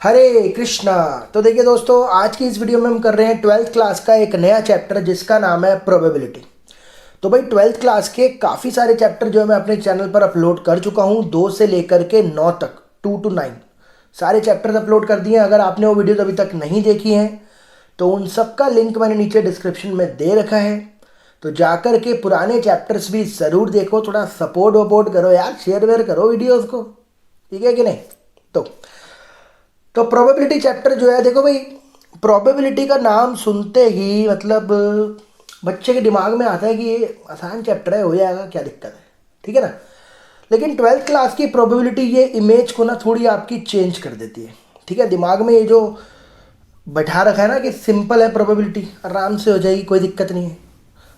हरे कृष्णा। तो देखिए दोस्तों, आज की इस वीडियो में हम कर रहे हैं 12th क्लास का एक नया चैप्टर जिसका नाम है प्रोबेबिलिटी। तो भाई 12th क्लास के काफ़ी सारे चैप्टर जो है मैं अपने चैनल पर अपलोड कर चुका हूँ, 2 से लेकर के 9 तक, 2 to 9 सारे चैप्टर्स अपलोड कर दिए हैं। अगर आपने वो वीडियोज़ अभी तक नहीं देखी हैं तो उन सब का लिंक मैंने नीचे डिस्क्रिप्शन में दे रखा है। तो जाकर के पुराने चैप्टर्स भी ज़रूर देखो, थोड़ा सपोर्ट वपोर्ट करो यार, शेयर वेयर करो वीडियोज़ को, ठीक है कि नहीं। तो प्रोबेबिलिटी चैप्टर जो है, देखो भाई, प्रोबेबिलिटी का नाम सुनते ही मतलब बच्चे के दिमाग में आता है कि ये आसान चैप्टर है, हो जाएगा, क्या दिक्कत है, ठीक है ना। लेकिन 12th क्लास की प्रोबेबिलिटी ये इमेज को ना थोड़ी आपकी चेंज कर देती है, ठीक है। दिमाग में ये जो बैठा रखा है ना कि सिंपल है प्रोबेबिलिटी, आराम से हो जाएगी, कोई दिक्कत नहीं है।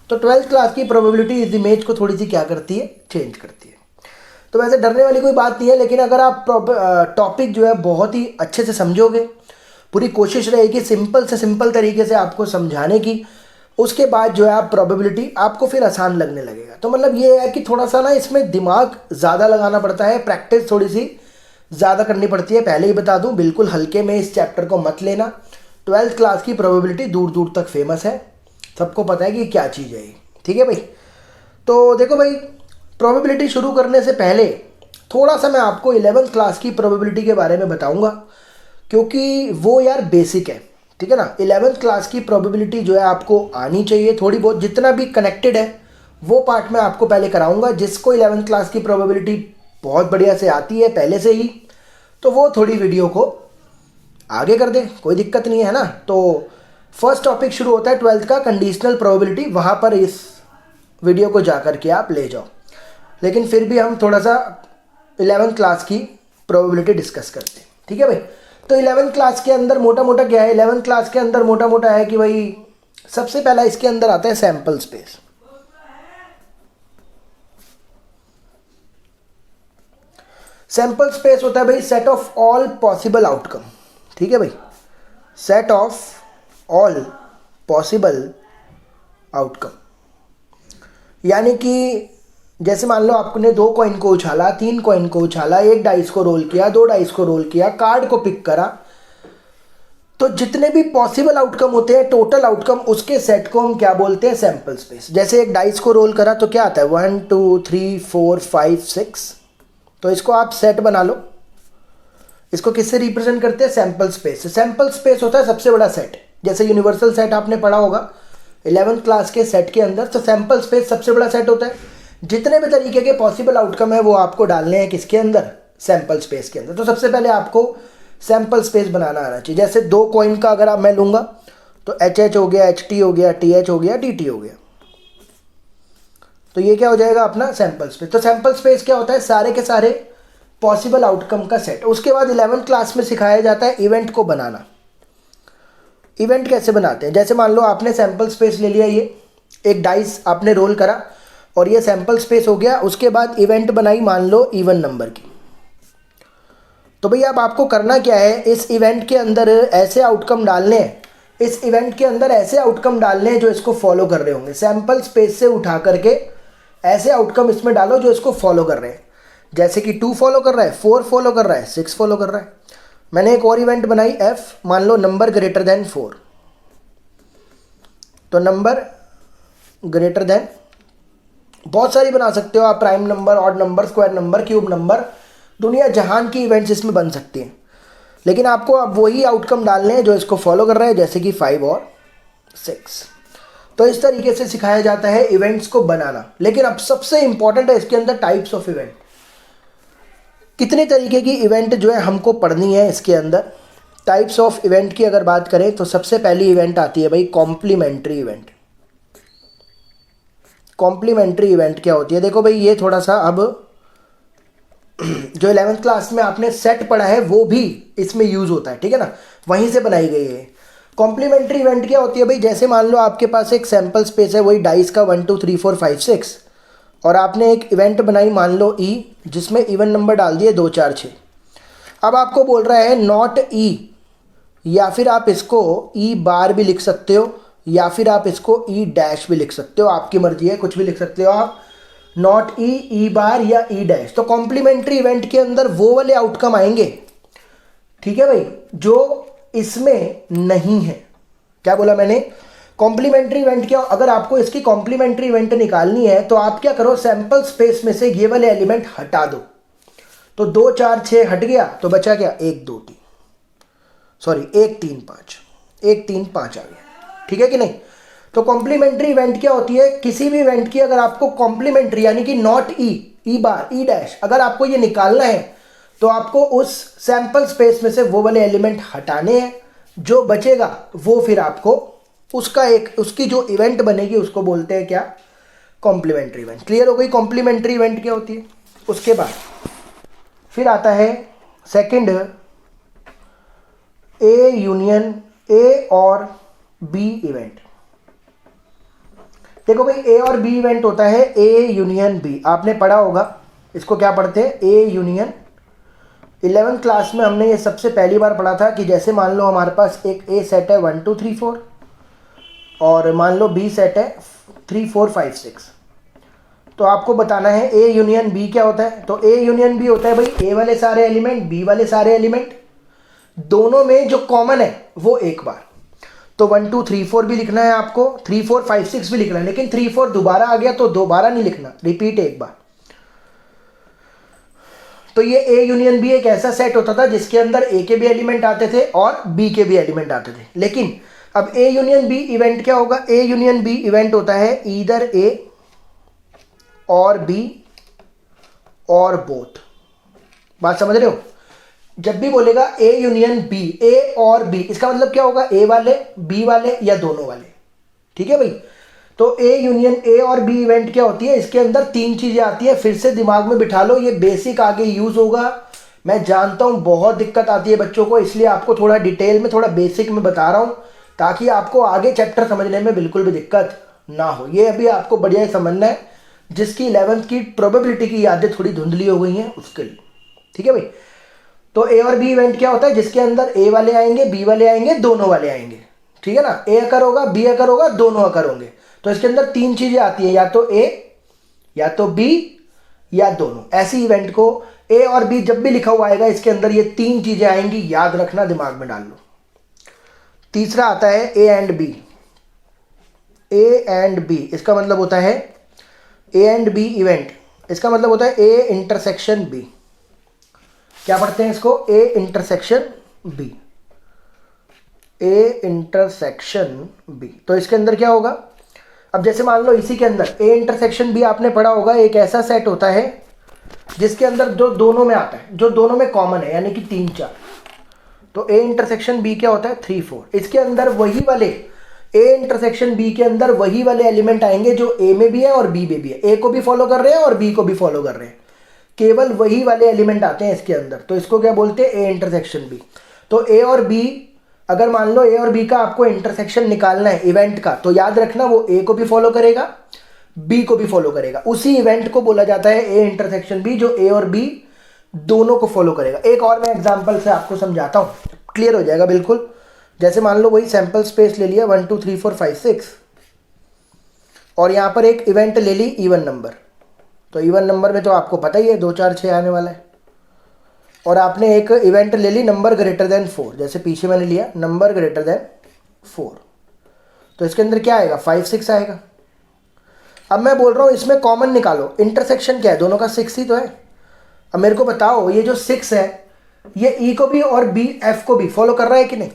तो 12th क्लास की प्रोबेबिलिटी इस इमेज को थोड़ी सी क्या करती है, चेंज करती है। तो वैसे डरने वाली कोई बात नहीं है, लेकिन अगर आप टॉपिक जो है बहुत ही अच्छे से समझोगे, पूरी कोशिश रहेगी सिंपल से सिंपल तरीके से आपको समझाने की, उसके बाद जो है आप प्रोबेबिलिटी आपको फिर आसान लगने लगेगा। तो मतलब ये है कि थोड़ा सा ना इसमें दिमाग ज़्यादा लगाना पड़ता है, प्रैक्टिस थोड़ी सी ज़्यादा करनी पड़ती है। पहले ही बता दूं, बिल्कुल हल्के में इस चैप्टर को मत लेना। 12th क्लास की प्रोबेबिलिटी दूर दूर तक फेमस है, सबको पता है कि क्या चीज़ है ये, ठीक है भाई। तो देखो भाई, प्रोबेबिलिटी शुरू करने से पहले थोड़ा सा मैं आपको 11th क्लास की प्रोबेबिलिटी के बारे में बताऊंगा, क्योंकि वो यार बेसिक है, ठीक है ना। 11th क्लास की प्रोबेबिलिटी जो है आपको आनी चाहिए थोड़ी बहुत, जितना भी कनेक्टेड है वो पार्ट मैं आपको पहले कराऊंगा। जिसको 11th क्लास की प्रोबेबिलिटी बहुत बढ़िया से आती है पहले से ही, तो वो थोड़ी वीडियो को आगे कर दे, कोई दिक्कत नहीं है ना। तो फर्स्ट टॉपिक शुरू होता है 12th का, कंडीशनल प्रोबेबिलिटी। वहाँ पर इस वीडियो को जा कर के आप ले जाओ, लेकिन फिर भी हम थोड़ा सा 11th क्लास की प्रोबेबिलिटी डिस्कस करते हैं, ठीक है भाई। तो 11th क्लास के अंदर मोटा मोटा क्या है, 11th क्लास के अंदर मोटा मोटा है कि भाई सबसे पहला इसके अंदर आता है सैंपल स्पेस। सैंपल स्पेस होता है भाई set of all possible outcome, ठीक है भाई, set of all possible outcome. यानी कि जैसे मान लो आपने 2 कॉइन को उछाला, 3 कॉइन को उछाला, 1 डाइस को रोल किया, 2 डाइस को रोल किया, कार्ड को पिक करा, तो जितने भी पॉसिबल आउटकम होते हैं, टोटल आउटकम, उसके सेट को हम क्या बोलते हैं, सैंपल स्पेस। जैसे 1 डाइस को रोल करा तो क्या आता है, 1 2 3 4 5 6, तो इसको आप सेट बना लो। इसको किससे रिप्रेजेंट करते हैं, सैंपल स्पेस से। सैंपल स्पेस होता है सबसे बड़ा सेट, जैसे यूनिवर्सल सेट आपने पढ़ा होगा 11th क्लास के सेट के अंदर। तो सैंपल स्पेस सबसे बड़ा सेट होता है, जितने भी तरीके के पॉसिबल आउटकम है वो आपको डालने हैं किसके अंदर, सैंपल स्पेस के अंदर। तो सबसे पहले आपको सैंपल स्पेस बनाना आना चाहिए। जैसे 2 कॉइन का अगर मैं लूँगा तो HH हो गया, HT हो गया, TH हो गया, DT हो गया, तो ये क्या हो जाएगा अपना सैंपल स्पेस। तो सैंपल स्पेस क्या होता है, सारे के सारे पॉसिबल आउटकम का सेट। उसके बाद 11th क्लास में सिखाया जाता है इवेंट को बनाना। इवेंट कैसे बनाते हैं, जैसे मान लो आपने सैंपल स्पेस ले लिया, ये 1 डाइस आपने रोल करा और ये सैंपल स्पेस हो गया। उसके बाद इवेंट बनाई मान लो इवन नंबर की। तो भैया अब आपको करना क्या है, इस इवेंट के अंदर ऐसे आउटकम डालने हैं, इस इवेंट के अंदर ऐसे आउटकम डालने हैं जो इसको फॉलो कर रहे होंगे। सैंपल स्पेस से उठा करके ऐसे आउटकम इसमें डालो जो इसको फॉलो कर रहे हैं। जैसे कि 2 फॉलो कर रहा है, 4 फॉलो कर रहा है, 6 फॉलो कर रहा है। मैंने एक और इवेंट बनाई F, मान लो नंबर ग्रेटर देन 4, तो नंबर ग्रेटर देन, बहुत सारी बना सकते हो आप, prime number, odd number, square number, cube number, दुनिया जहान की इवेंट्स इसमें बन सकती हैं। लेकिन आपको अब वही आउटकम डालने हैं जो इसको फॉलो कर रहे हैं, जैसे कि 5 और 6। तो इस तरीके से सिखाया जाता है इवेंट्स को बनाना। लेकिन अब सबसे इंपॉर्टेंट है इसके अंदर टाइप्स ऑफ इवेंट। कितने तरीके की इवेंट जो है हमको पढ़नी है इसके अंदर। टाइप्स ऑफ इवेंट की अगर बात करें तो सबसे पहली इवेंट आती है भाई कॉम्प्लीमेंट्री इवेंट। कॉम्प्लीमेंट्री इवेंट क्या होती है, देखो भाई, ये थोड़ा सा अब जो 11th क्लास में आपने सेट पढ़ा है वो भी इसमें यूज होता है, ठीक है ना, वहीं से बनाई गई है। कॉम्प्लीमेंट्री इवेंट क्या होती है भाई, जैसे मान लो आपके पास एक सैंपल स्पेस है वही डाइस का 1 2 3 4 5 6, और आपने एक इवेंट बनाई मान लो E, जिसमें इवन नंबर डाल दिए 2 4 6। अब आपको बोल रहा है नॉट E, या फिर आप इसको E बार भी लिख सकते हो, या फिर आप इसको E डैश भी लिख सकते हो, आपकी मर्जी है, कुछ भी लिख सकते हो आप, नॉट E, E बार या E डैश। तो कॉम्प्लीमेंट्री इवेंट के अंदर वो वाले आउटकम आएंगे ठीक है भाई, जो इसमें नहीं है। क्या बोला मैंने? कॉम्प्लीमेंट्री इवेंट क्या, अगर आपको इसकी कॉम्प्लीमेंट्री इवेंट निकालनी है तो आप क्या करो, सैंपल स्पेस में से ये वाले एलिमेंट हटा दो। तो 2 4 6 हट गया तो बचा क्या, 1 2 3, सॉरी 1 3 5, 1 3 5 आ गया। ठीक है कि नहीं? तो कॉम्प्लीमेंट्री इवेंट क्या होती है, किसी भी इवेंट की अगर आपको कॉम्प्लीमेंट्री यानी कि not E bar E dash अगर आपको ये निकालना है तो आपको उस सैंपल स्पेस में से वो वाले एलिमेंट हटाने हैं। जो बचेगा वो फिर आपको उसका उसकी जो इवेंट बनेगी उसको बोलते हैं क्या, कॉम्प्लीमेंट्री इवेंट। क्लियर हो गई कॉम्प्लीमेंट्री इवेंट क्या होती है? उसके बाद फिर आता है सेकंड, ए यूनियन ए और बी इवेंट। देखो भाई, ए और बी इवेंट होता है ए यूनियन बी। आपने पढ़ा होगा इसको, क्या पढ़ते हैं, ए यूनियन। 11th क्लास में हमने ये सबसे पहली बार पढ़ा था कि जैसे मान लो हमारे पास एक ए सेट है 1 2 3 4 और मान लो बी सेट है 3 4 5 6, तो आपको बताना है ए यूनियन बी क्या होता है। तो ए यूनियन बी होता है भाई ए वाले सारे एलिमेंट, बी वाले सारे एलिमेंट, दोनों में जो कॉमन है वो एक बार। तो 1 2 3 4 भी लिखना है आपको, 3 4 5 6 भी लिखना है, लेकिन 3 4 दोबारा आ गया तो दोबारा नहीं लिखना, रिपीट एक बार। तो ये ए यूनियन बी एक ऐसा सेट होता था जिसके अंदर ए के भी एलिमेंट आते थे और बी के भी एलिमेंट आते थे। लेकिन अब ए यूनियन बी इवेंट क्या होगा, ए यूनियन बी इवेंट होता है ईदर ए और बी और बोथ। बात समझ रहे हो? जब भी बोलेगा ए यूनियन बी, ए और बी, इसका मतलब क्या होगा, ए वाले, बी वाले या दोनों वाले। ठीक है भाई? तो ए यूनियन ए और बी इवेंट क्या होती है, इसके अंदर 3 चीजें आती है। फिर से दिमाग में बिठा लो, ये बेसिक आगे यूज होगा। मैं जानता हूं बहुत दिक्कत आती है बच्चों को, इसलिए आपको थोड़ा डिटेल में, थोड़ा बेसिक में बता रहा हूं ताकि आपको आगे चैप्टर समझने में बिल्कुल भी दिक्कत ना हो। ये अभी आपको बढ़िया समझना है, जिसकी 11th की प्रोबेबिलिटी की यादें थोड़ी धुंधली हो गई हैं उसके लिए। ठीक है भाई? तो ए और बी इवेंट क्या होता है, जिसके अंदर ए वाले आएंगे, बी वाले आएंगे, दोनों वाले आएंगे। ठीक है ना? ए अकर होगा, बी अकर होगा, दोनों अकर होंगे। तो इसके अंदर 3 चीजें आती है, या तो ए, या तो बी, या दोनों। ऐसी इवेंट को ए और बी जब भी लिखा हुआ आएगा इसके अंदर ये 3 चीजें आएंगी, याद रखना, दिमाग में डाल लो। तीसरा आता है A and B. A and B इसका मतलब होता है ए एंड बी इवेंट, इसका मतलब होता है ए इंटरसेक्शन बी। क्या पढ़ते हैं इसको, A intersection B, A intersection B. तो इसके अंदर क्या होगा, अब जैसे मान लो इसी के अंदर ए इंटरसेक्शन बी आपने पढ़ा होगा, एक ऐसा सेट होता है जिसके अंदर जो दोनों में आता है, जो दोनों में कॉमन है, यानी कि 3 4। तो ए इंटरसेक्शन बी क्या होता है, 3 4। इसके अंदर वही वाले, ए इंटरसेक्शन बी के अंदर वही वाले एलिमेंट आएंगे जो ए में भी है और बी में भी है। ए को भी फॉलो कर रहे हैं और बी को भी फॉलो कर रहे हैं, केवल वही वाले एलिमेंट आते हैं इसके अंदर। तो इसको क्या बोलते हैं, ए इंटरसेक्शन बी। तो ए और बी, अगर मान लो ए और बी का आपको इंटरसेक्शन निकालना है इवेंट का, तो याद रखना वो ए को भी फॉलो करेगा, बी को भी फॉलो करेगा। उसी इवेंट को बोला जाता है ए इंटरसेक्शन बी, जो ए और बी दोनों को फॉलो करेगा। एक और मैं एग्जांपल से आपको समझाता हूं, क्लियर हो जाएगा बिल्कुल। जैसे मान लो वही सैंपल स्पेस ले लिया 1 2 3 4 5 6 और यहां पर एक इवेंट ले ली इवन नंबर। तो इवन नंबर में तो आपको पता ही है 2 4 6 आने वाला है। और आपने एक इवेंट ले ली नंबर ग्रेटर देन 4, जैसे पीछे मैंने लिया नंबर ग्रेटर देन 4, तो इसके अंदर क्या आएगा, 5 6 आएगा। अब मैं बोल रहा हूं इसमें कॉमन निकालो, इंटरसेक्शन क्या है, दोनों का 6 ही तो है। अब मेरे को बताओ ये जो 6 है ये ई को भी और बी एफ को भी फॉलो कर रहा है कि नहीं।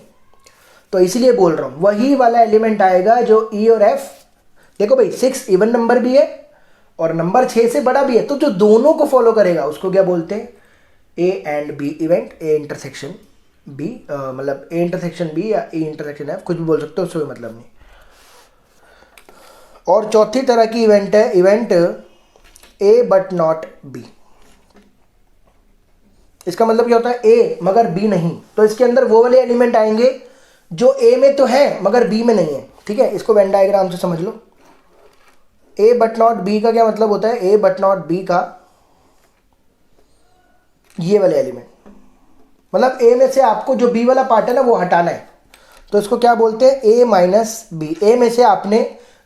तो इसलिए बोल रहा हूं वही वाला एलिमेंट आएगा जो ई और एफ, देखो भाई 6 इवन नंबर भी है और नंबर 6 से बड़ा भी है, तो जो दोनों को फॉलो करेगा उसको क्या बोलते हैं, A and B event, A intersection B, मतलब ए इंटरसेक्शन बी या ए इंटरसेक्शन एफ, कुछ भी बोल सकते हो, उससे कोई मतलब नहीं। और चौथी तरह की इवेंट है event A but not be. इसका मतलब क्या होता है, ए मगर बी नहीं। तो इसके अंदर वो वाले एलिमेंट आएंगे जो ए में तो है मगर बी में नहीं है। ठीक है, इसको वेन डायग्राम से समझ लो। ए बट नॉट बी का क्या मतलब होता है, ए बट नॉट बी का ये वाले एलिमेंट, मतलब ए में से आपको जो बी वाला पार्ट है ना वो हटाना है, तो इसको क्या बोलते हैं, ए माइनस बी। ए में से आपने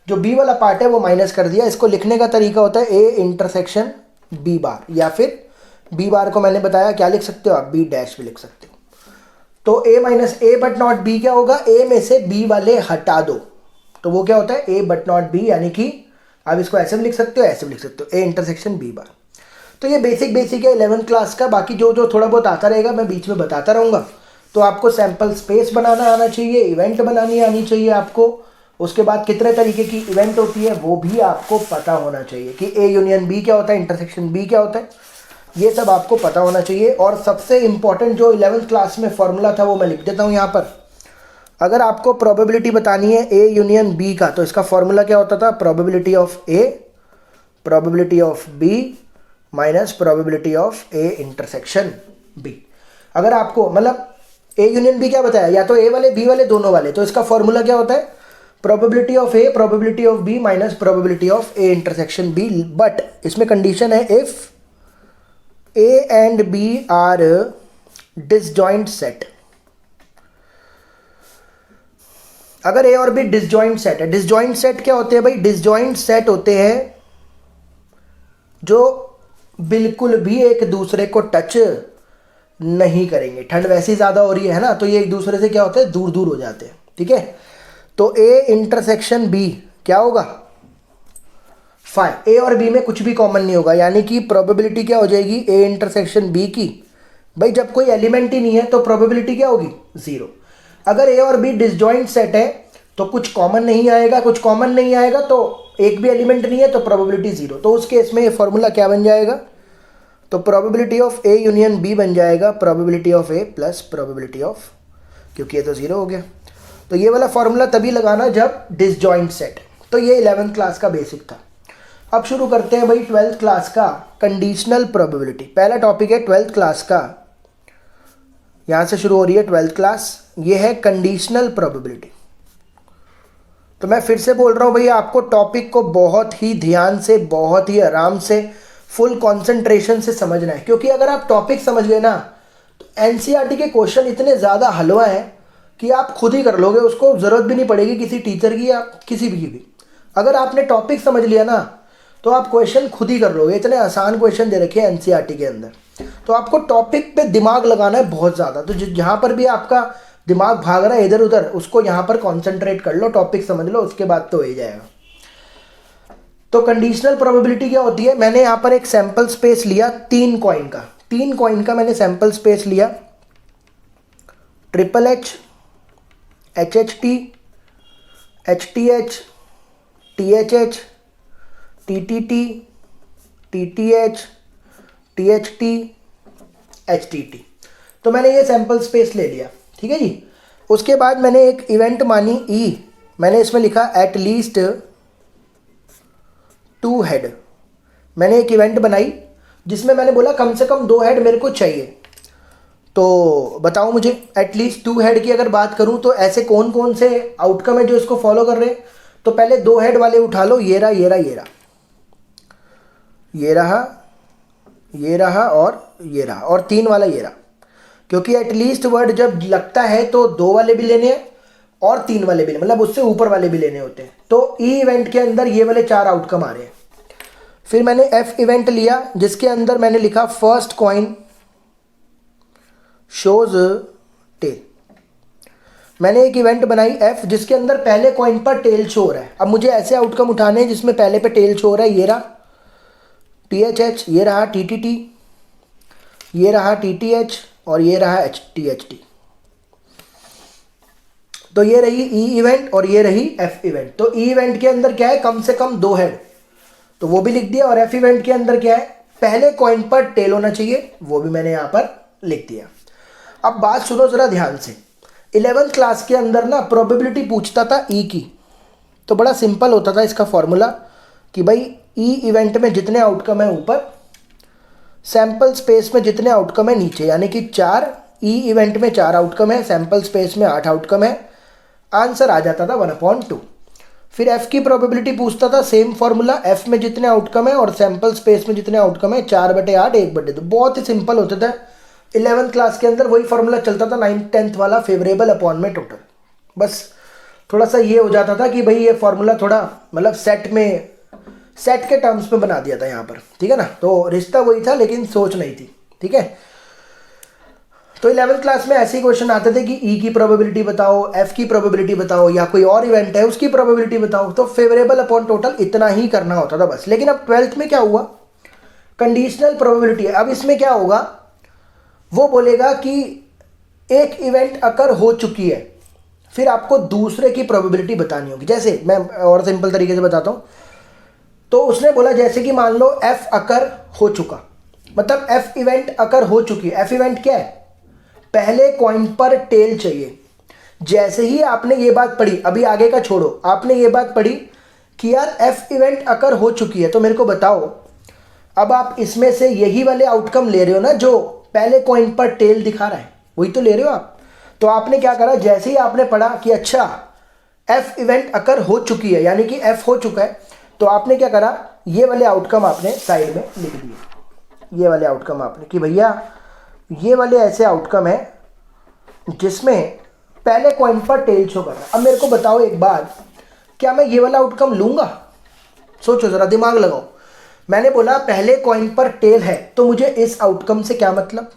जो बी वाला पार्ट है वो माइनस कर दिया। इसको लिखने का तरीका होता है ए इंटरसेक्शन बी बार, या फिर बी बार को मैंने बताया क्या लिख सकते हो आप, बी डैश भी लिख सकते हो। तो a minus A but not be क्या होगा, a में से b वाले हटा दो तो वो क्या होता है a बट नॉट b, यानी कि आप इसको ऐसे भी लिख सकते हो, ऐसे भी लिख सकते हो, a इंटरसेक्शन b बार। तो ये बेसिक है 11th क्लास का। बाकी जो जो थोड़ा बहुत आता रहेगा मैं बीच में बताता रहूँगा। तो आपको सैम्पल स्पेस बनाना आना चाहिए, इवेंट बनानी आनी चाहिए आपको। उसके बाद कितने तरीके की इवेंट होती है वो भी आपको पता होना चाहिए कि ए यूनियन बी क्या होता है, इंटरसेक्शन बी क्या होता है, ये सब आपको पता होना चाहिए। और सबसे इंपॉर्टेंट जो 11th क्लास में फॉर्मूला था वो मैं लिख देता हूँ यहाँ पर। अगर आपको प्रोबेबिलिटी बतानी है ए यूनियन बी का तो इसका फॉर्मूला क्या होता था, probability of A, probability of B minus probability of A intersection B. अगर आपको मतलब ए यूनियन बी क्या बताया, या तो ए वाले बी वाले दोनों वाले, तो इसका फॉर्मूला क्या होता है, probability of A probability of B minus probability of A intersection B. But इसमें कंडीशन है if A and B are disjoint set. अगर ए और बी डिसजॉइंट सेट है, डिसजॉइंट सेट क्या होते हैं भाई, डिसजॉइंट सेट होते हैं जो बिल्कुल भी एक दूसरे को टच नहीं करेंगे। ठंड वैसे ही ज़्यादा हो रही है ना, तो ये एक दूसरे से क्या होते हैं, दूर दूर हो जाते हैं, ठीक है। तो ए इंटरसेक्शन बी क्या होगा, फाइव। ए और बी में कुछ भी कॉमन नहीं होगा, यानी कि प्रोबेबिलिटी क्या हो जाएगी ए इंटरसेक्शन बी की, भाई जब कोई एलिमेंट ही नहीं है तो प्रोबेबिलिटी क्या होगी, जीरो। अगर ए और बी डिसजॉइंट सेट है तो कुछ कॉमन नहीं आएगा, कुछ कॉमन नहीं आएगा तो एक भी एलिमेंट नहीं है तो प्रोबेबिलिटी जीरो। तो उस केस में ये फॉर्मूला क्या बन जाएगा, तो probability of A union B बन जाएगा probability of A plus probability of, क्योंकि ये तो जीरो हो गया। तो ये वाला फॉर्मूला तभी लगाना जब डिसजॉइंट सेट। तो ये 11th क्लास का बेसिक था। अब शुरू करते हैं भाई 12th क्लास का कंडीशनल प्रोबेबिलिटी। पहला टॉपिक है 12th क्लास का, यहाँ से शुरू हो रही है 12th क्लास, ये है कंडीशनल प्रोबेबिलिटी। तो मैं फिर से बोल रहा हूँ भैया, आपको टॉपिक को बहुत ही ध्यान से, बहुत ही आराम से, फुल कंसंट्रेशन से समझना है, क्योंकि अगर आप टॉपिक समझ गए ना तो एनसीईआरटी के क्वेश्चन इतने ज़्यादा हलवा हैं कि आप खुद ही कर लोगे, उसको ज़रूरत भी नहीं पड़ेगी किसी टीचर की या किसी भी की। अगर आपने टॉपिक समझ लिया ना तो आप क्वेश्चन खुद ही कर लोगे। इतने आसान क्वेश्चन दे रखे हैं एनसीईआरटी के अंदर। तो आपको टॉपिक पे दिमाग लगाना है बहुत ज़्यादा। तो जहाँ पर भी आपका दिमाग भाग रहा है इधर उधर, उसको यहाँ पर कॉन्सेंट्रेट कर लो, टॉपिक समझ लो, उसके बाद तो हो ही जाएगा। तो कंडीशनल प्रोबेबिलिटी क्या होती है, मैंने यहाँ पर एक सैंपल स्पेस लिया 3 कॉइन का मैंने सैंपल स्पेस लिया, triple H, H H T, H T H, T H H, T T T, T T H, T H T, H T T. तो मैंने ये सैंपल स्पेस ले लिया, ठीक है जी। उसके बाद मैंने एक इवेंट मानी ई, मैंने इसमें लिखा एट लीस्ट 2 हेड। मैंने एक इवेंट बनाई जिसमें मैंने बोला कम से कम 2 हेड मेरे को चाहिए। तो बताओ मुझे, एटलीस्ट 2 हेड की अगर बात करूं तो ऐसे कौन कौन से आउटकम है जो इसको फॉलो कर रहे हैं। तो पहले 2 हेड वाले उठा लो, ये रहा ये रहा ये रहा, ये रहा ये रहा और ये रहा, और 3 वाला ये रहा। क्योंकि एटलीस्ट वर्ड जब लगता है तो 2 वाले भी लेने हैं और 3 वाले भी, मतलब उससे ऊपर वाले भी लेने होते हैं। तो ई इवेंट के अंदर ये वाले 4 आउटकम आ रहे हैं। फिर मैंने एफ इवेंट लिया जिसके अंदर मैंने लिखा फर्स्ट कॉइन शोज टेल। मैंने एक इवेंट बनाई एफ जिसके अंदर पहले कॉइन पर टेल शो हो रहा है। अब मुझे ऐसे आउटकम उठाने हैं जिसमें पहले पे टेल शो हो रहा है, ये रहा टी एच एच, ये रहा टी टी टी, ये रहा टी टी एच और ये रहा एच टी एच टी। तो ये रही ई इवेंट और ये रही एफ इवेंट। तो ई इवेंट के अंदर क्या है, कम से कम 2 हेड, तो वो भी लिख दिया। और एफ इवेंट के अंदर क्या है, पहले कॉइन पर टेल होना चाहिए, वो भी मैंने यहाँ पर लिख दिया। अब बात सुनो जरा ध्यान से। 11th क्लास के अंदर ना प्रोबेबिलिटी पूछता था ई की, तो बड़ा सिंपल होता था इसका फॉर्मूला कि भाई ई इवेंट में जितने आउटकम है ऊपर, सैंपल स्पेस में जितने आउटकम है नीचे, यानी कि 4। ई इवेंट में 4 आउटकम है, सैंपल स्पेस में 8 आउटकम है, आंसर आ जाता था 1/2। फिर एफ की प्रोबेबिलिटी पूछता था, सेम फॉर्मूला, एफ में जितने आउटकम है और सैंपल स्पेस में जितने आउटकम है 4/8 1/2। बहुत ही सिंपल होता था 11th क्लास के अंदर, वही फॉर्मूला चलता था 9th 10th वाला, फेवरेबल अपॉन में टोटल। बस थोड़ा सा ये हो जाता था कि भाई ये फॉर्मूला थोड़ा मतलब सेट के टर्म्स में बना दिया था यहाँ पर, ठीक है ना। तो रिश्ता वही था लेकिन सोच नहीं थी, ठीक है। तो 11th क्लास में ऐसे ही क्वेश्चन आते थे कि ई की प्रोबेबिलिटी बताओ, एफ की प्रोबेबिलिटी बताओ, या कोई और इवेंट है उसकी प्रोबेबिलिटी बताओ। तो फेवरेबल अपॉन टोटल इतना ही करना होता था बस। लेकिन अब 12th में क्या हुआ, कंडीशनल प्रोबेबिलिटी है। अब इसमें क्या होगा, वो बोलेगा कि एक इवेंट अकर हो चुकी है, फिर आपको दूसरे की प्रोबेबिलिटी बतानी होगी। जैसे मैं और सिंपल तरीके से बताता हूँ। तो उसने बोला जैसे कि मान लो एफ अकर हो चुका, मतलब एफ इवेंट अकर हो चुकी है। एफ इवेंट क्या है, पहले कॉइन पर टेल चाहिए। जैसे ही आपने ये बात पढ़ी, अभी आगे का छोड़ो, आपने ये बात पढ़ी कि यार एफ इवेंट अकर हो चुकी है, तो मेरे को बताओ अब आप इसमें से यही वाले आउटकम ले रहे हो ना, जो पहले कॉइन पर टेल दिखा रहा है, वही तो ले रहे हो आप। तो आपने क्या करा, जैसे ही आपने पढ़ा कि अच्छा एफ इवेंट अकर हो चुकी है, यानी कि एफ हो चुका है, तो आपने क्या करा, ये वाले आउटकम आपने साइड में लिख दिए। ये वाले आउटकम आपने कि भैया ये वाले ऐसे आउटकम है जिसमें पहले कॉइन पर टेल शो कर रहा है। अब मेरे को बताओ एक बात, क्या मैं ये वाला आउटकम लूंगा? सोचो जरा, दिमाग लगाओ। मैंने बोला पहले कॉइन पर टेल है, तो मुझे इस आउटकम से क्या मतलब,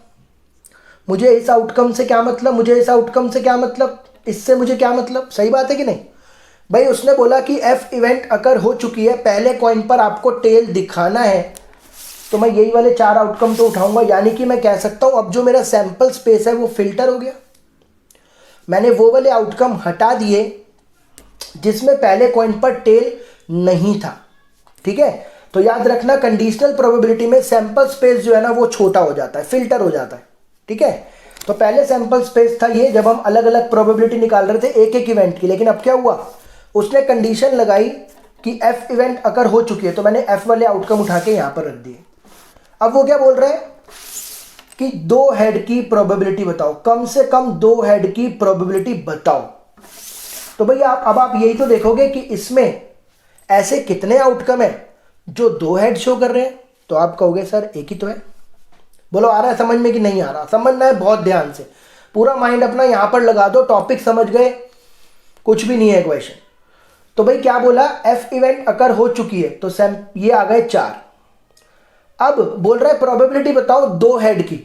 मुझे इस आउटकम से क्या मतलब, मुझे इस आउटकम से क्या मतलब, इससे मुझे क्या मतलब? सही बात है कि नहीं भाई? उसने बोला कि एफ इवेंट अकर हो चुकी है, पहले कॉइन पर आपको टेल दिखाना है, तो मैं यही वाले 4 आउटकम तो उठाऊंगा। यानी कि मैं कह सकता हूं अब जो मेरा सैंपल स्पेस है वो फिल्टर हो गया। मैंने वो वाले आउटकम हटा दिए जिसमें पहले कॉइन पर टेल नहीं था। ठीक है, तो याद रखना कंडीशनल प्रोबेबिलिटी में सैंपल स्पेस जो है ना वो छोटा हो जाता है, फिल्टर हो जाता है। ठीक है, तो पहले सैंपल स्पेस था ये, जब हम अलग अलग प्रोबेबिलिटी निकाल रहे थे एक एक इवेंट की। लेकिन अब क्या हुआ, उसने कंडीशन लगाई कि एफ इवेंट अकर हो चुकी है, तो मैंने एफ वाले आउटकम उठा के यहां पर रख दिए। अब वो क्या बोल रहे हैं कि 2 हेड की प्रोबेबिलिटी बताओ, कम से कम 2 हेड की प्रोबेबिलिटी बताओ। तो भैया अब आप यही तो देखोगे कि इसमें ऐसे कितने आउटकम है जो 2 हेड शो कर रहे हैं। तो आप कहोगे सर एक ही तो है। बोलो आ रहा है समझ में कि नहीं आ रहा? समझना है बहुत ध्यान से, पूरा माइंड अपना यहां पर लगा दो, टॉपिक समझ गए, कुछ भी नहीं है क्वेश्चन। तो भाई क्या बोला, एफ इवेंट अकर हो चुकी है, तो ये आ गए 4। अब बोल रहा है प्रोबेबिलिटी बताओ 2 हेड की,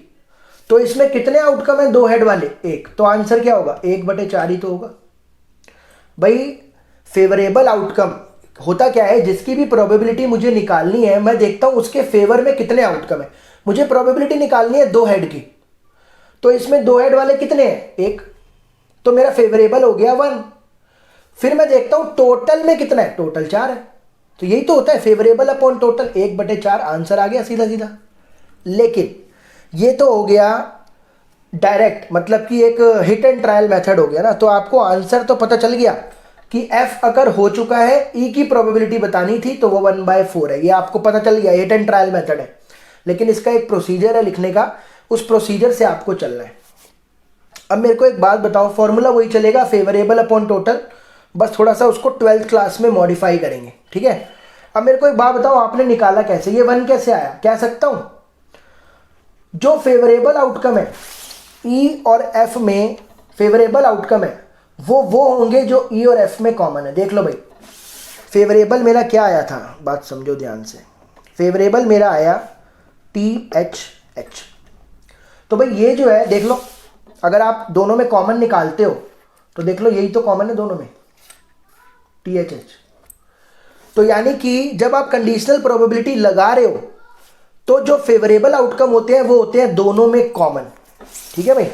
तो इसमें कितने आउटकम है 2 हेड वाले? 1। तो आंसर क्या होगा, 1/4 ही तो होगा भाई। फेवरेबल आउटकम होता क्या है, जिसकी भी प्रोबेबिलिटी मुझे निकालनी है, मैं देखता हूं उसके फेवर में कितने आउटकम है। मुझे प्रोबेबिलिटी निकालनी है 2 हेड की, तो इसमें 2 हेड वाले कितने हैं? 1, तो मेरा फेवरेबल हो गया 1। फिर मैं देखता हूं टोटल में कितना है, टोटल 4 है। तो यही तो होता है फेवरेबल अपॉन टोटल, 1/4, आंसर आ गया सीधा सीधा। लेकिन ये तो हो गया डायरेक्ट, मतलब कि एक हिट एंड ट्रायल मेथड हो गया ना। तो आपको आंसर तो पता चल गया कि एफ अगर हो चुका है, ई की प्रोबेबिलिटी बतानी थी, तो वो 1/4 है। ये आपको पता चल गया, हिट एंड ट्रायल मेथड है। लेकिन इसका एक प्रोसीजर है लिखने का, उस प्रोसीजर से आपको चलना है। अब मेरे को एक बात बताओ, फॉर्मूला वही चलेगा, फेवरेबल अपॉन टोटल, बस थोड़ा सा उसको 12th क्लास में मॉडिफाई करेंगे। ठीक है, अब मेरे को एक बात बताओ, आपने निकाला कैसे, ये 1 कैसे आया? कह सकता हूं जो फेवरेबल आउटकम है ई और एफ में, फेवरेबल आउटकम है वो होंगे जो ई और एफ में कॉमन है। देख लो भाई, फेवरेबल मेरा क्या आया था, बात समझो ध्यान से। फेवरेबल मेरा आया THH। तो भाई ये जो है देख लो, अगर आप दोनों में कॉमन निकालते हो तो देख लो यही तो कॉमन है दोनों में, THH। तो यानी कि जब आप कंडीशनल प्रोबेबिलिटी लगा रहे हो तो जो फेवरेबल आउटकम होते हैं वो होते हैं दोनों में कॉमन। ठीक है भाई,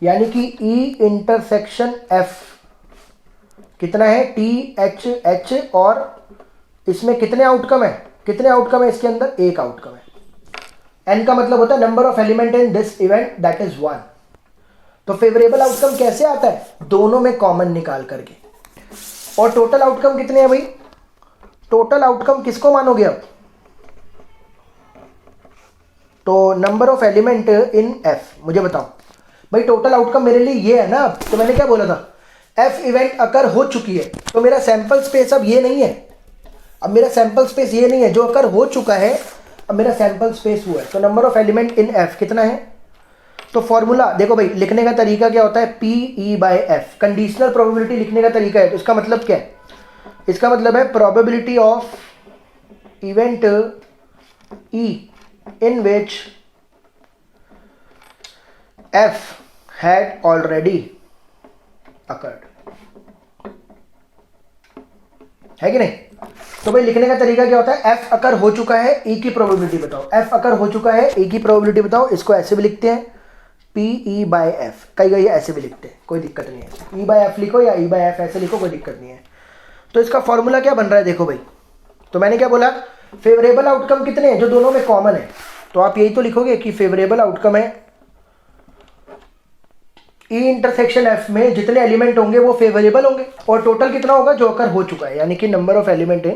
यानी कि E इंटरसेक्शन F कितना है, THH, और इसमें कितने आउटकम है, कितने आउटकम है इसके अंदर? 1 आउटकम है। N का मतलब होता है number of element in this event, that is 1। तो फेवरेबल आउटकम कैसे आता है, दोनों में कॉमन निकाल करके। और टोटल आउटकम कितने हैं भाई? टोटल आउटकम किसको मानोगे अब? तो number of element in F, मुझे बताओ भाई टोटल आउटकम मेरे लिए ये है ना। तो मैंने क्या बोला था, F इवेंट अकर हो चुकी है, तो मेरा सैंपल स्पेस अब ये नहीं है। अब मेरा सैंपल स्पेस ये नहीं है, जो अकर हो चुका है अब मेरा सैंपल स्पेस हुआ है। तो number of element in F कितना है? तो फॉर्मूला देखो भाई, लिखने का तरीका क्या होता है, PE/F, कंडीशनल प्रोबेबिलिटी लिखने का तरीका है। तो इसका मतलब क्या है, इसका मतलब है probability of event E in which F had already occurred, है कि नहीं? तो भाई लिखने का तरीका क्या होता है, एफ अकर हो चुका है, ई की प्रोबेबिलिटी बताओ। एफ अकर हो चुका है, ई की प्रोबेबिलिटी बताओ। इसको ऐसे भी लिखते हैं पी ई बाय एफ, कई कई ऐसे भी लिखते हैं, कोई दिक्कत नहीं है। ई बाय एफ लिखो या ई बाय एफ ऐसे लिखो, कोई दिक्कत नहीं है। तो इसका फॉर्मूला क्या बन रहा है देखो भाई, तो मैंने क्या बोला, फेवरेबल आउटकम कितने हैं जो दोनों में कॉमन है, तो आप यही तो लिखोगे कि फेवरेबल आउटकम है ई इंटरसेक्शन एफ में जितने एलिमेंट होंगे वो फेवरेबल होंगे, और टोटल कितना होगा जो अकर हो चुका है, यानी कि नंबर ऑफ एलिमेंट है।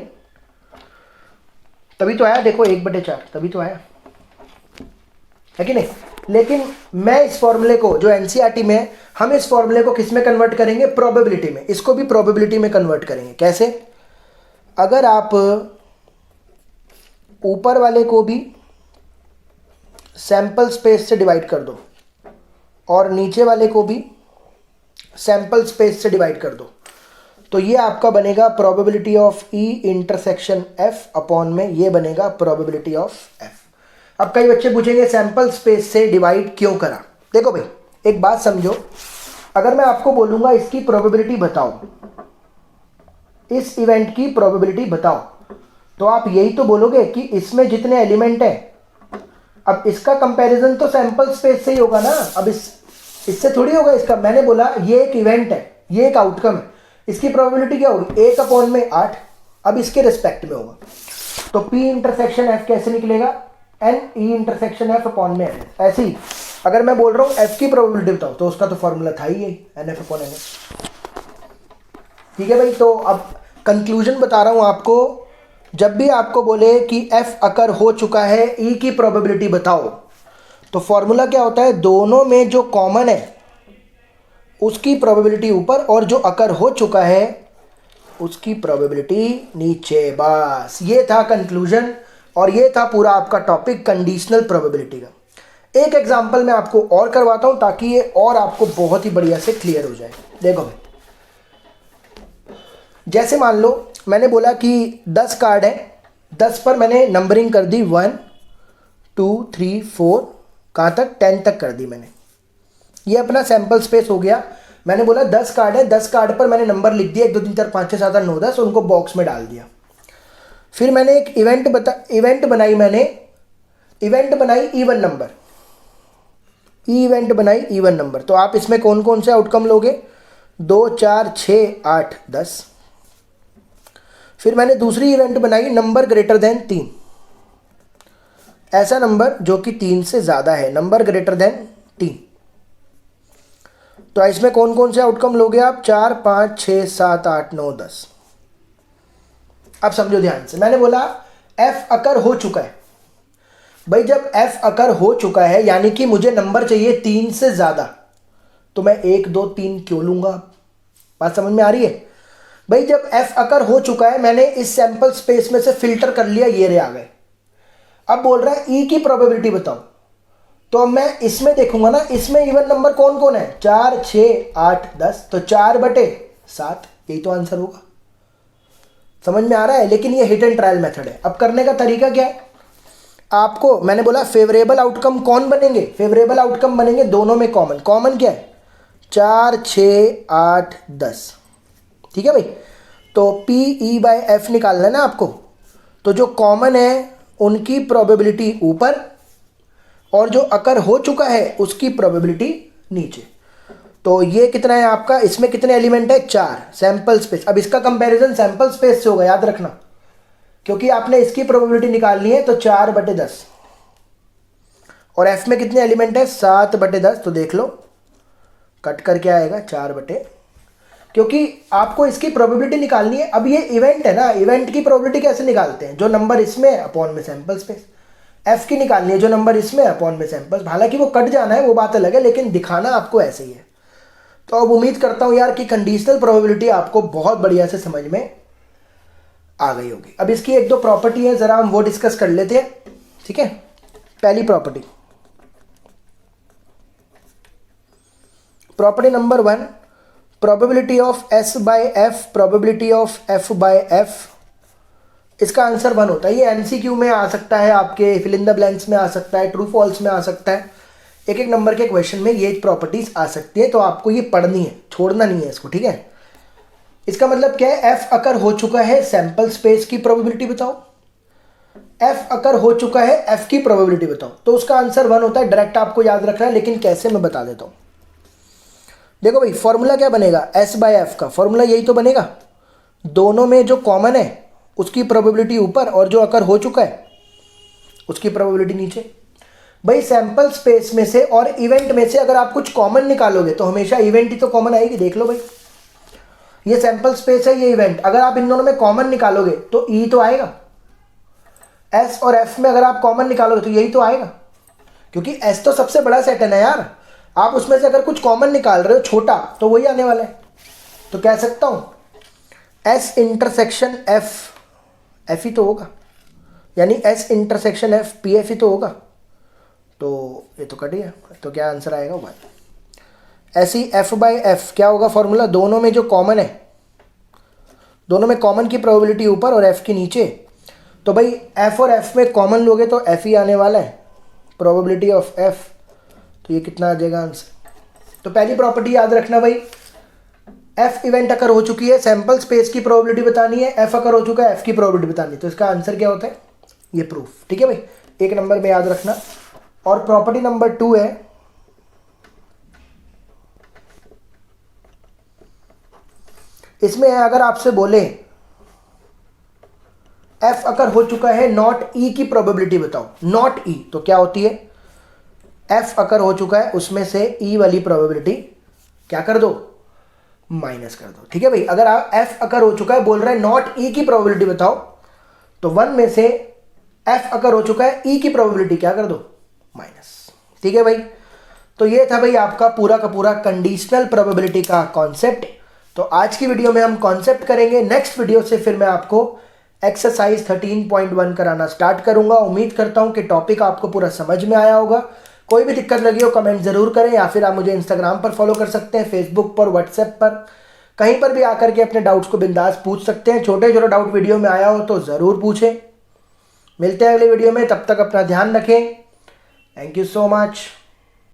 तभी तो आया देखो 1/4, तभी तो आया, है कि नहीं? लेकिन मैं इस फॉर्मूले को जो एनसीईआरटी में है, हम इस फॉर्मूले को किस में कन्वर्ट करेंगे, प्रोबेबिलिटी में। इसको भी प्रोबेबिलिटी में कन्वर्ट करेंगे। कैसे? अगर आप ऊपर वाले को भी सैंपल स्पेस से डिवाइड कर दो और नीचे वाले को भी सैंपल स्पेस से डिवाइड कर दो, तो ये आपका बनेगा probability of E intersection F upon में ये बनेगा प्रोबेबिलिटी ऑफ एफ। अब कई बच्चे पूछेंगे सैंपल स्पेस से डिवाइड क्यों करा। देखो भाई एक बात समझो, अगर मैं आपको बोलूंगा इसकी प्रोबेबिलिटी बताओ, इस इवेंट की प्रोबेबिलिटी बताओ, तो आप यही तो बोलोगे कि इसमें जितने एलिमेंट हैं, अब इसका कंपैरिजन तो सैंपल स्पेस से ही होगा ना। अब इससे थोड़ी होगा इसका। मैंने बोला ये एक इवेंट है, ये एक आउटकम है, इसकी प्रोबेबिलिटी क्या होगी, 1 अपॉन में 8। अब इसके रिस्पेक्ट में होगा, तो पी इंटरसेक्शन एफ कैसे निकलेगा, N E intersection F upon में एन। ऐसे ही अगर मैं बोल रहा हूँ एफ की प्रोबेबिलिटी बताओ, तो उसका तो फॉर्मूला था ही n F upon n F. ठीक है भाई, तो अब कंक्लूजन बता रहा हूँ आपको, जब भी आपको बोले कि एफ अकर हो चुका है, ई की प्रोबेबिलिटी बताओ, तो फॉर्मूला क्या होता है, दोनों में जो कॉमन है उसकी प्रोबेबिलिटी ऊपर और जो अकर हो चुका है उसकी प्रोबेबिलिटी नीचे। बस ये था कंक्लूजन, और ये था पूरा आपका टॉपिक कंडीशनल प्रोबेबिलिटी का। एक एग्जांपल मैं आपको और करवाता हूं ताकि ये और आपको बहुत ही बढ़िया से क्लियर हो जाए। देखो भाई, जैसे मान लो मैंने बोला कि 10 कार्ड हैं, 10 पर मैंने नंबरिंग कर दी 1 2 3 4, कहाँ तक, 10 तक कर दी मैंने। ये अपना सैंपल स्पेस हो गया। मैंने बोला 10 कार्ड है, 10 कार्ड पर मैंने नंबर लिख दिया 1 2 3 4 5 6 7 8 9 10, उनको बॉक्स में डाल दिया। फिर मैंने एक इवेंट बनाई, मैंने इवेंट बनाई इवन नंबर, इवेंट बनाई इवन नंबर। तो आप इसमें कौन कौन से आउटकम लोगे, 2 4 6 8 10। फिर मैंने दूसरी इवेंट बनाई नंबर ग्रेटर देन 3, ऐसा नंबर जो कि 3 से ज़्यादा है, नंबर ग्रेटर देन 3। तो इसमें कौन कौन से आउटकम लोगे आप, 4 5 6 7 8 9 10। अब समझो ध्यान से, मैंने बोला एफ अकर हो चुका है। भाई जब एफ अकर हो चुका है यानी कि मुझे नंबर चाहिए 3 से ज़्यादा, तो मैं 1 2 3 क्यों लूँगा? बात समझ में आ रही है? भाई जब एफ अकर हो चुका है, मैंने इस सैंपल स्पेस में से फिल्टर कर लिया, ये रे आ गए। अब बोल रहा है ई की प्रोबेबिलिटी बताओ, तो अब मैं इसमें देखूंगा ना, इसमें इवन नंबर कौन कौन है, 4 6 8 10, तो 4/7, यही तो आंसर होगा। समझ में आ रहा है? लेकिन ये हिट एंड ट्रायल मेथड है। अब करने का तरीका क्या है, आपको मैंने बोला फेवरेबल आउटकम कौन बनेंगे, फेवरेबल आउटकम बनेंगे दोनों में कॉमन। कॉमन क्या है, 4 6 8 10। ठीक है भाई, तो पी ई बाय एफ निकालना है ना आपको, तो जो कॉमन है उनकी प्रोबेबिलिटी ऊपर और जो अकर हो चुका है उसकी प्रोबेबिलिटी नीचे। तो ये कितना है आपका, इसमें कितने एलिमेंट है, 4, सैंपल स्पेस। अब इसका कंपैरिजन सैंपल स्पेस से होगा, याद रखना, क्योंकि आपने इसकी प्रोबेबिलिटी निकालनी है, तो 4/10। और एफ में कितने एलिमेंट है, 7/10। तो देख लो कट करके आएगा 4/, क्योंकि आपको इसकी प्रोबेबिलिटी निकालनी है। अब ये इवेंट है ना, इवेंट की प्रोबेबिलिटी कैसे निकालते हैं, जो नंबर इसमें है अपॉन में सैंपल स्पेस। एफ की निकालनी है, जो नंबर इसमें है अपॉन में सैंपल। हालांकि वो कट जाना है, वो बात अलग है, लेकिन दिखाना आपको ऐसे ही है। तो अब उम्मीद करता हूं यार कि कंडीशनल प्रोबेबिलिटी आपको बहुत बढ़िया से समझ में आ गई होगी। अब इसकी 1 2 प्रॉपर्टी है, जरा हम वो डिस्कस कर लेते हैं। ठीक है, पहली property number 1, probability of S by F, probability of F by F. इसका आंसर 1 होता है। ये एमसीक्यू में आ सकता है, आपके फिल इन द ब्लैंक्स में आ सकता है, ट्रू फॉल्स में आ सकता है। एक एक नंबर के क्वेश्चन में ये प्रॉपर्टीज आ सकती है, तो आपको ये पढ़नी है, छोड़ना नहीं है इसको, ठीक है। इसका मतलब क्या है, एफ अकर हो चुका है, सैंपल स्पेस की प्रोबेबिलिटी बताओ। एफ अकर हो चुका है, एफ की प्रोबेबिलिटी बताओ। तो उसका आंसर 1 होता है, डायरेक्ट आपको याद रखना है, लेकिन कैसे मैं बता देता हूं। देखो भाई फॉर्मूला क्या बनेगा, एस बाय एफ का फॉर्मूला यही तो बनेगा, दोनों में जो कॉमन है उसकी प्रोबेबिलिटी ऊपर और जो अकर हो चुका है उसकी प्रोबेबिलिटी नीचे। भाई सैंपल स्पेस में से और इवेंट में से अगर आप कुछ कॉमन निकालोगे तो हमेशा इवेंट ही तो कॉमन आएगी। देख लो भाई, ये सैंपल स्पेस है, ये इवेंट, अगर आप इन दोनों में कॉमन निकालोगे तो ई तो आएगा। एस और एफ में अगर आप कॉमन निकालोगे तो यही तो आएगा, क्योंकि एस तो सबसे बड़ा सेट है ना यार। आप उसमें से अगर कुछ कॉमन निकाल रहे हो छोटा तो वही आने वाला है। तो कह सकता हूं एस इंटरसेक्शन एफ, एफ ही तो होगा, यानी S intersection F P F ही तो होगा। तो ये तो कट गया, तो क्या आंसर आएगा 1। ऐसी एफ बाई एफ क्या होगा फॉर्मूला, दोनों में जो कॉमन है, दोनों में कॉमन की प्रोबेबिलिटी ऊपर और एफ की नीचे। तो भाई एफ और एफ में कॉमन लोगे तो एफ ही आने वाला है, प्रोबेबिलिटी ऑफ एफ। तो ये कितना आ जाएगा आंसर। तो पहली प्रॉपर्टी याद रखना भाई, एफ इवेंट अकर हो चुकी है, सैंपल स्पेस की प्रोबेबिलिटी बतानी है, एफ अकर हो चुका है, एफ की प्रोबेबिलिटी बतानी है। तो इसका आंसर क्या होता है, ये प्रूफ, ठीक है भाई, एक नंबर में याद रखना। और प्रॉपर्टी नंबर 2 है, इसमें अगर आपसे बोले एफ अकर हो चुका है, नॉट ई की प्रोबेबिलिटी बताओ, नॉट ई तो क्या होती है, एफ अकर हो चुका है उसमें से ई वाली प्रोबेबिलिटी क्या कर दो, माइनस कर दो, ठीक है भाई। अगर आप एफ अकर हो चुका है बोल रहे हैं नॉट ई की प्रोबेबिलिटी बताओ, तो 1 में से एफ अकर हो चुका है ई की प्रोबेबिलिटी क्या कर दो, माइनस, ठीक है भाई। तो ये था भाई आपका पूरा का पूरा कंडीशनल प्रोबेबिलिटी का कॉन्सेप्ट। तो आज की वीडियो में हम कॉन्सेप्ट करेंगे, नेक्स्ट वीडियो से फिर मैं आपको एक्सरसाइज 13.1 कराना स्टार्ट करूंगा। उम्मीद करता हूं कि टॉपिक आपको पूरा समझ में आया होगा। कोई भी दिक्कत लगी हो कमेंट जरूर करें, या फिर आप मुझे इंस्टाग्राम पर फॉलो कर सकते हैं, फेसबुक पर, व्हाट्सएप पर, कहीं पर भी आकर के अपने डाउट्स को बिंदास पूछ सकते हैं। छोटे छोटे डाउट वीडियो में आया हो तो ज़रूर पूछें। मिलते हैं अगले वीडियो में, तब तक अपना ध्यान रखें। Thank you so much.